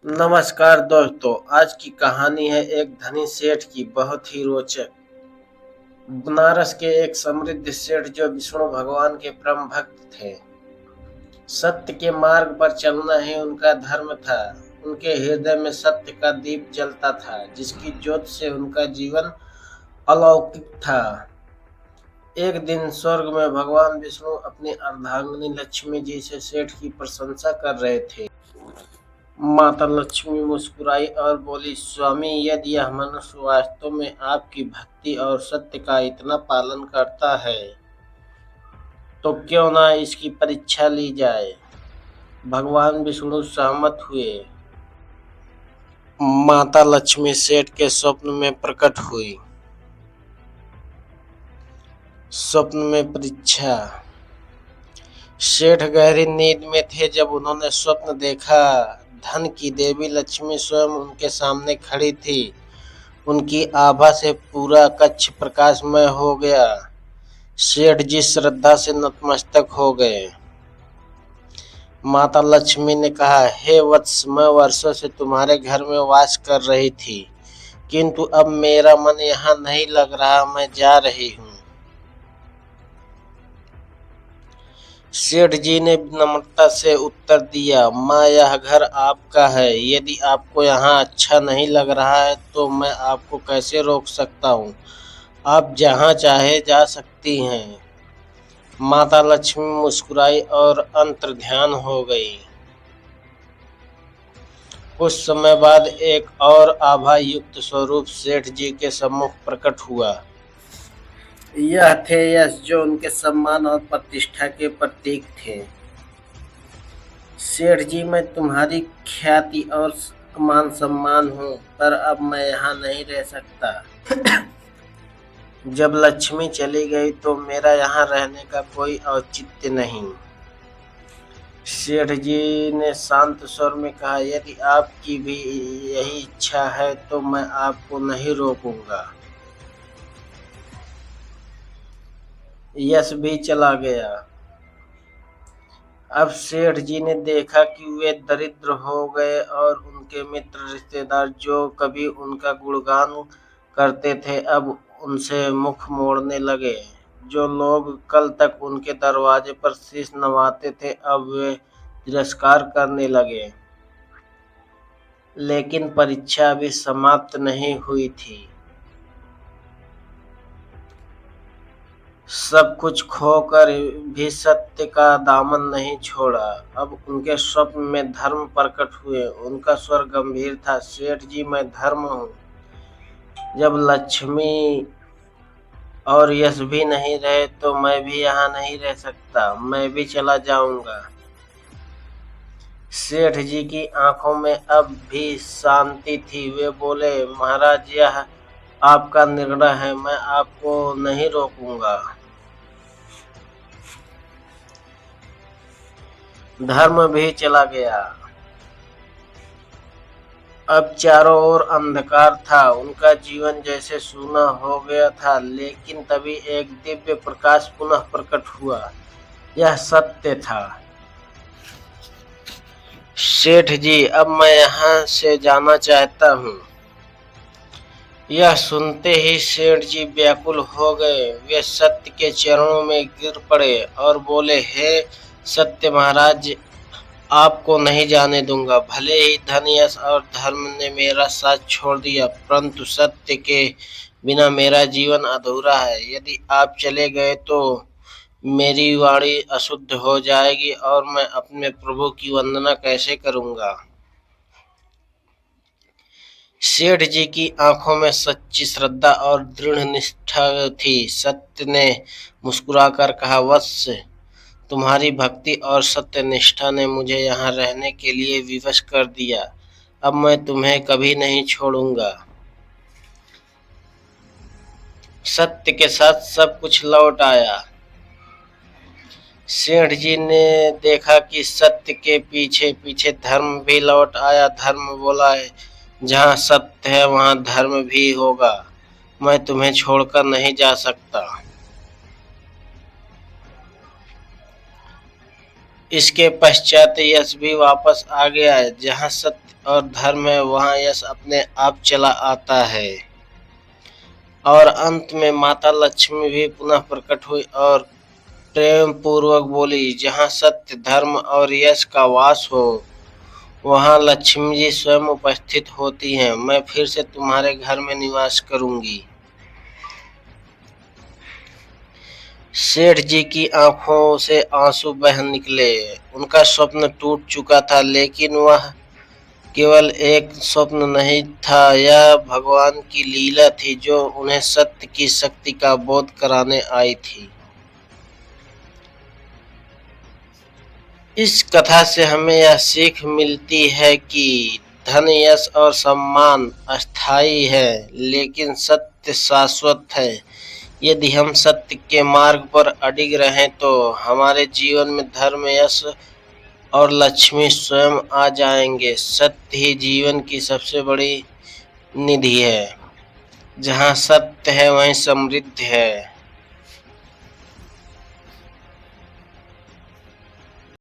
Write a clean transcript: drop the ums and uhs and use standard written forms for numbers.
नमस्कार दोस्तों, आज की कहानी है एक धनी सेठ की, बहुत ही रोचक। बनारस के एक समृद्ध सेठ जो विष्णु भगवान के परम भक्त थे। सत्य के मार्ग पर चलना ही उनका धर्म था। उनके हृदय में सत्य का दीप जलता था, जिसकी ज्योत से उनका जीवन अलौकिक था। एक दिन स्वर्ग में भगवान विष्णु अपनी अर्धांगिनी लक्ष्मी जी से सेठ की प्रशंसा कर रहे थे। माता लक्ष्मी मुस्कुराई और बोली, स्वामी, यदि यह मनुष्य वास्तव में आपकी भक्ति और सत्य का इतना पालन करता है तो क्यों ना इसकी परीक्षा ली जाए। भगवान विष्णु सहमत हुए। माता लक्ष्मी सेठ के स्वप्न में प्रकट हुई। स्वप्न में परीक्षा। सेठ गहरी नींद में थे जब उन्होंने स्वप्न देखा। धन की देवी लक्ष्मी स्वयं उनके सामने खड़ी थी। उनकी आभा से पूरा कक्ष प्रकाशमय हो गया। सेठ जी श्रद्धा से नतमस्तक हो गए। माता लक्ष्मी ने कहा, हे वत्स, मैं वर्षों से तुम्हारे घर में वास कर रही थी, किंतु अब मेरा मन यहाँ नहीं लग रहा, मैं जा रही हूँ। सेठ जी ने नम्रता से उत्तर दिया, माँ, यह घर आपका है। यदि आपको यहाँ अच्छा नहीं लग रहा है तो मैं आपको कैसे रोक सकता हूँ। आप जहाँ चाहे जा सकती हैं। माता लक्ष्मी मुस्कुराई और अंतर्ध्यान हो गई। कुछ समय बाद एक और आभा युक्त स्वरूप सेठ जी के सम्मुख प्रकट हुआ। यह थे यश, जो उनके सम्मान और प्रतिष्ठा के प्रतीक थे। सेठ जी, मैं तुम्हारी ख्याति और मान सम्मान हूँ, पर अब मैं यहाँ नहीं रह सकता। जब लक्ष्मी चली गई तो मेरा यहाँ रहने का कोई औचित्य नहीं। सेठ जी ने शांत स्वर में कहा, यदि आपकी भी यही इच्छा है तो मैं आपको नहीं रोकूंगा। यश भी चला गया। अब सेठ जी ने देखा कि वे दरिद्र हो गए और उनके मित्र रिश्तेदार जो कभी उनका गुणगान करते थे अब उनसे मुख मोड़ने लगे। जो लोग कल तक उनके दरवाजे पर शीश नवाते थे अब वे तिरस्कार करने लगे। लेकिन परीक्षा अभी समाप्त नहीं हुई थी। सब कुछ खोकर भी सत्य का दामन नहीं छोड़ा। अब उनके स्वप्न में धर्म प्रकट हुए। उनका स्वर गंभीर था, सेठ जी, मैं धर्म हूँ। जब लक्ष्मी और यश भी नहीं रहे तो मैं भी यहाँ नहीं रह सकता, मैं भी चला जाऊंगा। सेठ जी की आंखों में अब भी शांति थी। वे बोले, महाराज, यह आपका निर्णय है, मैं आपको नहीं रोकूंगा। धर्म भी चला गया। अब चारों ओर अंधकार था। उनका जीवन जैसे सूना हो गया था। लेकिन तभी एक दिव्य प्रकाश पुनः प्रकट हुआ। यह सत्य था। सेठ जी, अब मैं यहाँ से जाना चाहता हूँ। यह सुनते ही सेठ जी व्याकुल हो गए। वे सत्य के चरणों में गिर पड़े और बोले, हे सत्य महाराज, आपको नहीं जाने दूंगा। भले ही धन, यश और धर्म ने मेरा साथ छोड़ दिया, परंतु सत्य के बिना मेरा जीवन अधूरा है। यदि आप चले गए तो मेरी वाणी अशुद्ध हो जाएगी और मैं अपने प्रभु की वंदना कैसे करूंगा। सेठ जी की आंखों में सच्ची श्रद्धा और दृढ़ निष्ठा थी। सत्य ने मुस्कुराकर कहा, वत्स, तुम्हारी भक्ति और सत्य निष्ठा ने मुझे यहाँ रहने के लिए विवश कर दिया। अब मैं तुम्हें कभी नहीं छोड़ूंगा। सत्य के साथ सब कुछ लौट आया। सेठ जी ने देखा कि सत्य के पीछे पीछे धर्म भी लौट आया। धर्म बोला है, जहाँ सत्य है वहाँ धर्म भी होगा। मैं तुम्हें छोड़कर नहीं जा सकता। इसके पश्चात यश भी वापस आ गया। जहाँ सत्य और धर्म है वहाँ यश अपने आप चला आता है। और अंत में माता लक्ष्मी भी पुनः प्रकट हुई और प्रेम पूर्वक बोली, जहाँ सत्य धर्म और यश का वास हो वहाँ लक्ष्मी जी स्वयं उपस्थित होती हैं। मैं फिर से तुम्हारे घर में निवास करूंगी। सेठ जी की आंखों से आंसू बह निकले। उनका स्वप्न टूट चुका था, लेकिन वह केवल एक स्वप्न नहीं था, यह भगवान की लीला थी जो उन्हें सत्य की शक्ति का बोध कराने आई थी। इस कथा से हमें यह सीख मिलती है कि धन, यश और सम्मान अस्थायी है, लेकिन सत्य शाश्वत है। यदि हम सत्य के मार्ग पर अडिग रहें तो हमारे जीवन में धर्म, यश और लक्ष्मी स्वयं आ जाएंगे। सत्य ही जीवन की सबसे बड़ी निधि है। जहाँ सत्य है वहीं समृद्धि है।